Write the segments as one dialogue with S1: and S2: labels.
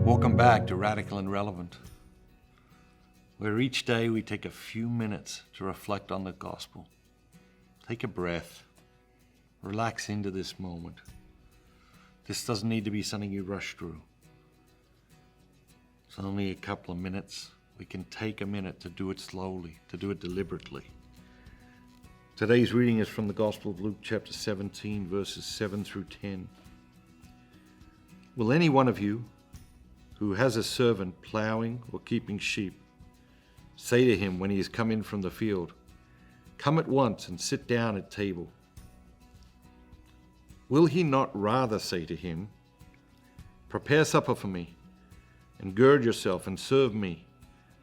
S1: Welcome back to Radical and Relevant, where each day we take a few minutes to reflect on the gospel. Take a breath, relax into this moment. This doesn't need to be something you rush through. It's only a couple of minutes. We can take a minute to do it slowly, to do it deliberately. Today's reading is from the Gospel of Luke chapter 17, verses 7 through 10. Will any one of you who has a servant plowing or keeping sheep say to him when he has come in from the field, "Come at once and sit down at table"? Will he not rather say to him, "Prepare supper for me, and gird yourself and serve me,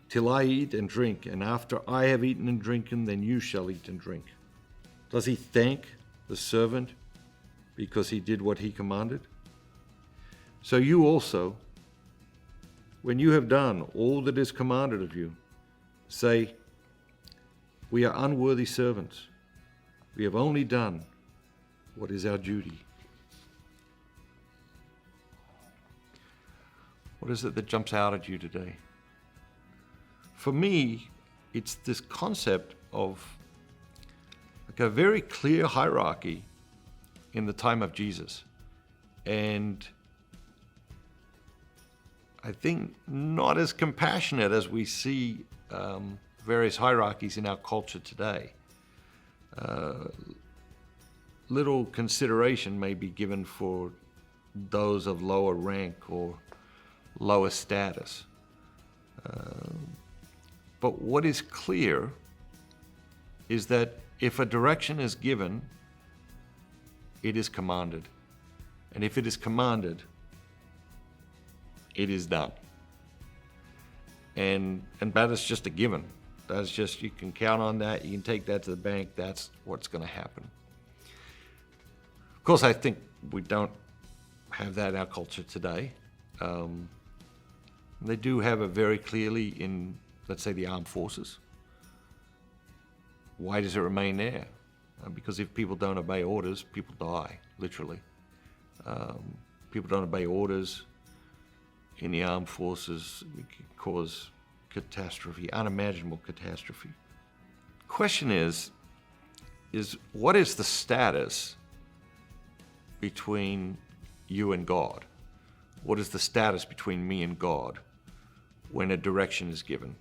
S1: till I eat and drink, and after I have eaten and drinken, then you shall eat and drink"? Does he thank the servant because he did what he commanded? So you also, when you have done all that is commanded of you, say, "We are unworthy servants. We have only done what is our duty." What is it that jumps out at you today? For me, it's this concept of like a very clear hierarchy in the time of Jesus. And I think not as compassionate as we see various hierarchies in our culture today. Little consideration may be given for those of lower rank or lower status. But what is clear is that if a direction is given, it is commanded. And if it is commanded, it is done. And that is just a given. That's just, you can count on that. You can take that to the bank. That's what's going to happen. Of course, I think we don't have that in our culture today. They do have it very clearly in, let's say, the armed forces. Why does it remain there? Because if people don't obey orders, people die, literally. People don't obey orders in the armed forces, it can cause catastrophe, unimaginable catastrophe. Question is what is the status between you and God? What is the status between me and God when a direction is given,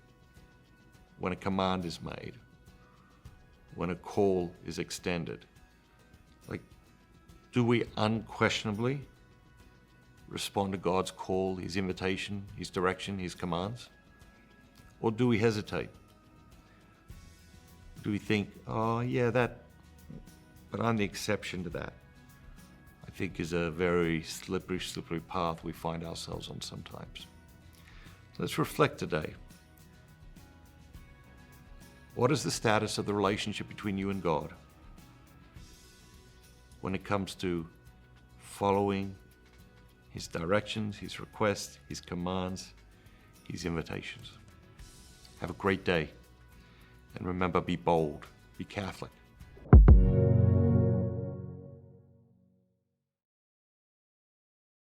S1: when a command is made, when a call is extended? Like, do we unquestionably respond to God's call, His invitation, His direction, His commands? Or do we hesitate? Do we think, oh yeah, but I'm the exception to that? I think is a very slippery path we find ourselves on sometimes. So let's reflect today. What is the status of the relationship between you and God when it comes to following His directions, His requests, His commands, His invitations? Have a great day. And remember, be bold, be Catholic.